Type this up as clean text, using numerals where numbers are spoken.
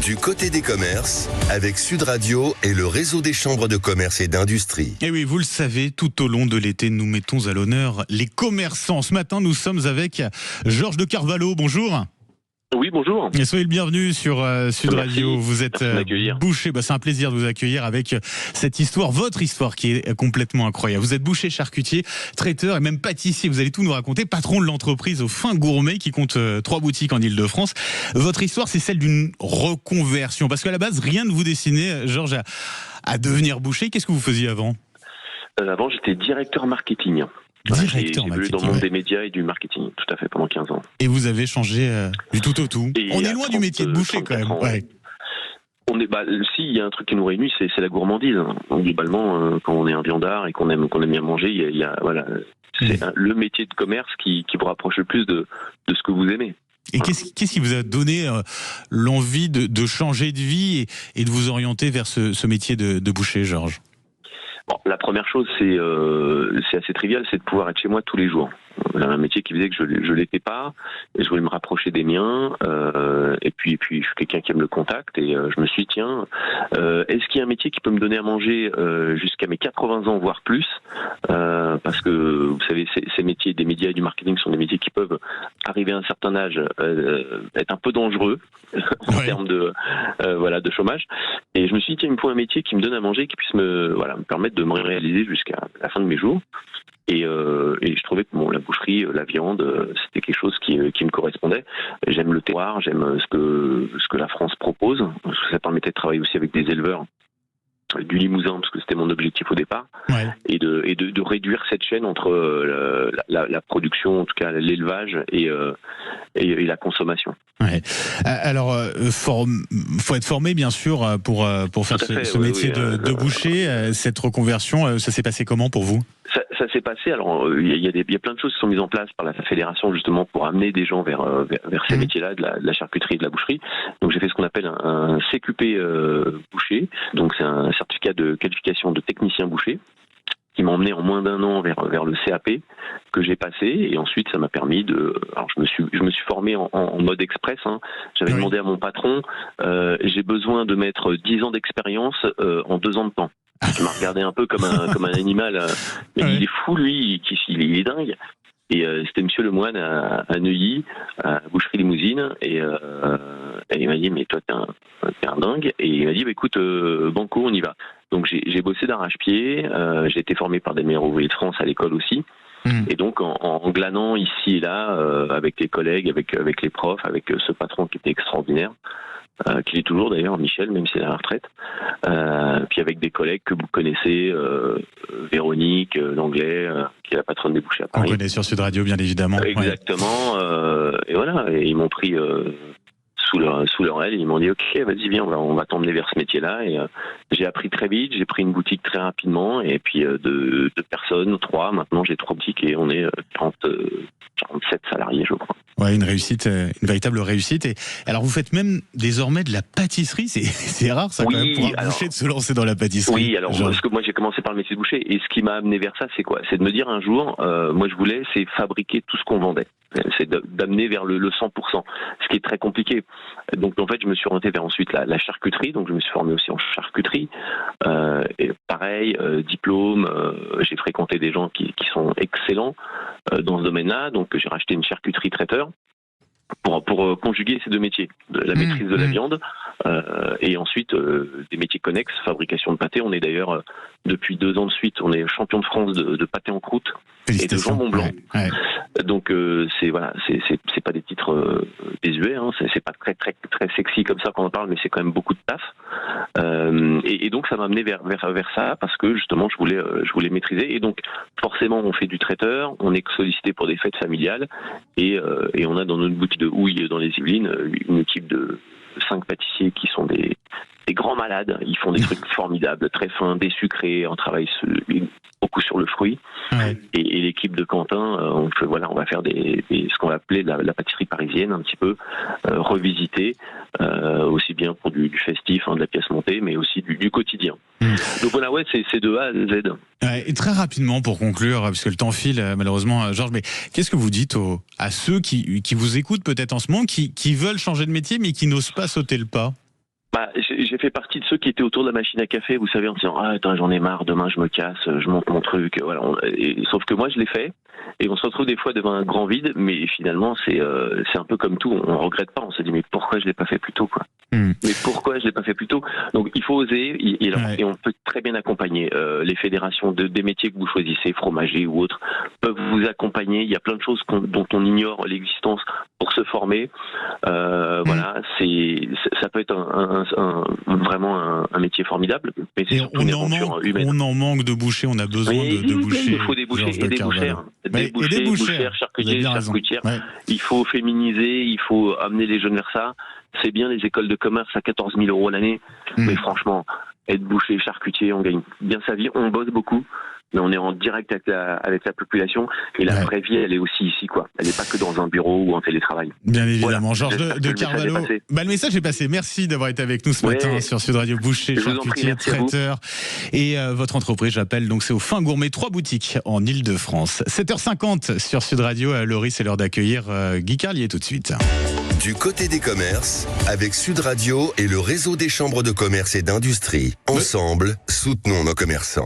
Du côté des commerces, avec Sud Radio et le réseau des chambres de commerce et d'industrie. Et oui, vous le savez, tout au long de l'été, nous mettons à l'honneur les commerçants. Ce matin, nous sommes avec Georges de Carvalho. Bonjour. Oui, bonjour. Et soyez le bienvenu sur Sud Radio. Vous êtes boucher. C'est un plaisir de vous accueillir avec cette histoire, votre histoire qui est complètement incroyable. Vous êtes boucher, charcutier, traiteur et même pâtissier. Vous allez tout nous raconter. Patron de l'entreprise au Fin Gourmet qui compte 3 boutiques en Ile-de-France. Votre histoire, c'est celle d'une reconversion. Parce qu'à la base, rien ne vous destinait, Georges, à devenir boucher. Qu'est-ce que vous faisiez avant ? Avant, j'étais directeur marketing. Directeur j'ai évolué dans le monde des médias et du marketing, tout à fait, pendant 15 ans. Et vous avez changé du tout au tout. Et on est loin du métier de boucher quand même. Ouais. Si, il y a un truc qui nous réunit, c'est la gourmandise. Globalement, quand on est un viandard et qu'on aime bien manger, c'est le métier de commerce qui vous rapproche le plus de ce que vous aimez. Et qu'est-ce qui vous a donné l'envie de changer de vie et de vous orienter vers ce métier de boucher, Georges ? Bon, la première chose, c'est assez trivial, c'est de pouvoir être chez moi tous les jours. J'avais un métier qui faisait que je l'étais pas, et je voulais me rapprocher des miens, et puis je suis quelqu'un qui aime le contact, et je me suis dit, tiens, est-ce qu'il y a un métier qui peut me donner à manger jusqu'à mes 80 ans, voire plus, parce que, vous savez, ces métiers des médias et du marketing sont des métiers qui peuvent arriver à un certain âge, être un peu dangereux, en termes de chômage, et je me suis dit, tiens, il me faut un métier qui me donne à manger, qui puisse me permettre de me réaliser jusqu'à la fin de mes jours. Et je trouvais que la boucherie, la viande, c'était quelque chose qui me correspondait. J'aime le terroir, j'aime ce que la France propose, parce que ça permettait de travailler aussi avec des éleveurs du Limousin, parce que c'était mon objectif au départ, et de réduire cette chaîne entre la production, en tout cas l'élevage et la consommation. Ouais. Alors, faut être formé bien sûr pour faire ce métier de boucher. Cette reconversion, ça s'est passé comment pour vous ? Ça s'est passé. Alors, il y a plein de choses qui sont mises en place par la fédération justement pour amener des gens vers ces métiers-là, de la charcuterie et de la boucherie. Donc, j'ai fait ce qu'on appelle un CQP boucher. Donc, c'est un certificat de qualification de technicien boucher qui m'a emmené en moins d'1 an vers le CAP que j'ai passé, et ensuite ça m'a permis alors je me suis formé en mode express. J'avais demandé à mon patron, j'ai besoin de mettre 10 ans d'expérience en 2 ans de temps. Il m'a regardé un peu comme un animal, mais il est fou lui, il est dingue. Et c'était Monsieur Lemoine à Neuilly, à Boucherie Limousine, et il m'a dit, mais toi t'es un dingue, et il m'a dit, écoute, banco, on y va. Donc j'ai bossé d'arrache-pied, j'ai été formé par des meilleurs ouvriers de France à l'école aussi, et donc en glanant ici et là, avec les collègues, avec les profs, avec ce patron qui était extraordinaire, qui est toujours d'ailleurs, Michel, même s'il est à la retraite, puis avec des collègues que vous connaissez, Véronique d'Anglais, qui est la patronne des bouchers à Paris. On connaît sur Sud Radio, bien évidemment. Exactement, et voilà, et ils m'ont pris sous leur aile, ils m'ont dit, ok, vas-y, viens, on va t'emmener vers ce métier-là, et j'ai appris très vite, j'ai pris une boutique très rapidement, et puis de personnes, 3, maintenant j'ai 3 boutiques, et on est 47 salariés, je crois. Ouais, une réussite, une véritable réussite. Et alors, vous faites même désormais de la pâtisserie. C'est rare, ça, quand même, pour un boucher de se lancer dans la pâtisserie. Oui, alors, parce que moi, j'ai commencé par le métier de boucher. Et ce qui m'a amené vers ça, c'est quoi ? C'est de me dire un jour, moi, je voulais, c'est fabriquer tout ce qu'on vendait. C'est d'amener vers le 100%, ce qui est très compliqué. Donc, en fait, je me suis orienté vers ensuite la charcuterie. Donc, je me suis formé aussi en charcuterie. Et pareil, diplôme, j'ai fréquenté des gens qui sont excellents dans ce domaine-là. Donc, j'ai racheté une charcuterie traiteur pour conjuguer ces 2 métiers, la maîtrise de la viande et ensuite des métiers connexes, fabrication de pâté. On est d'ailleurs depuis 2 ans de suite, on est champion de France de pâté en croûte et de jambon blanc. Ouais. Donc c'est pas des titres désuets, c'est pas très très très sexy comme ça quand on en parle, mais c'est quand même beaucoup de taf. Et donc ça m'a amené vers ça parce que justement je voulais maîtriser, et donc forcément on fait du traiteur, on est sollicité pour des fêtes familiales, et on a dans notre boutique de Houille dans les Yvelines une équipe de 5 pâtissiers qui sont des grands malades. Ils font des trucs formidables, très fins, des sucrés, on travaille beaucoup sur le fruit. Ouais. Et l'équipe de Quentin, on va faire ce qu'on va appeler la pâtisserie parisienne, un petit peu revisitée, aussi bien pour du festif, de la pièce montée, mais aussi du quotidien. Donc voilà, c'est de A à Z. Et très rapidement pour conclure, parce que le temps file malheureusement, Georges, mais qu'est-ce que vous dites à ceux qui vous écoutent peut-être en ce moment, qui veulent changer de métier mais qui n'osent pas sauter le pas ? J'ai fait partie de ceux qui étaient autour de la machine à café, vous savez, en disant attends, j'en ai marre, demain je me casse, je monte mon truc, voilà. Sauf que moi je l'ai fait, et on se retrouve des fois devant un grand vide, mais finalement c'est un peu comme tout, on regrette pas, on se dit mais pourquoi je l'ai pas fait plus tôt, quoi. Mais pourquoi je l'ai pas fait plus tôt? Donc il faut oser, et on peut très bien accompagner. Les fédérations des métiers que vous choisissez, fromager ou autres, peuvent vous accompagner. Il y a plein de choses dont on ignore l'existence pour se former. Voilà, ça peut être vraiment un métier formidable, mais c'est surtout une aventure humaine. On en manque de bouchers, on a besoin de bouchers. Il faut des bouchers et des bouchères. Des bouchères, charcutières. Ouais. Il faut féminiser, il faut amener les jeunes vers ça. C'est bien les écoles de commerce à 14 000 € l'année, mais franchement, être boucher, charcutier, on gagne bien sa vie, on bosse beaucoup, mais on est en direct avec la population, et la vraie vie, elle est aussi ici, quoi. Elle n'est pas que dans un bureau ou en télétravail. Bien évidemment. Voilà. Georges de Carvalho. Le message est passé. Merci d'avoir été avec nous ce matin sur Sud Radio. Boucher, charcutier, traiteur. Et votre entreprise, j'appelle, donc c'est au Fin Gourmet, 3 boutiques en Ile-de-France. 7h50 sur Sud Radio. Laurie, c'est l'heure d'accueillir Guy Carlier tout de suite. Du côté des commerces, avec Sud Radio et le réseau des chambres de commerce et d'industrie. Ensemble, soutenons nos commerçants.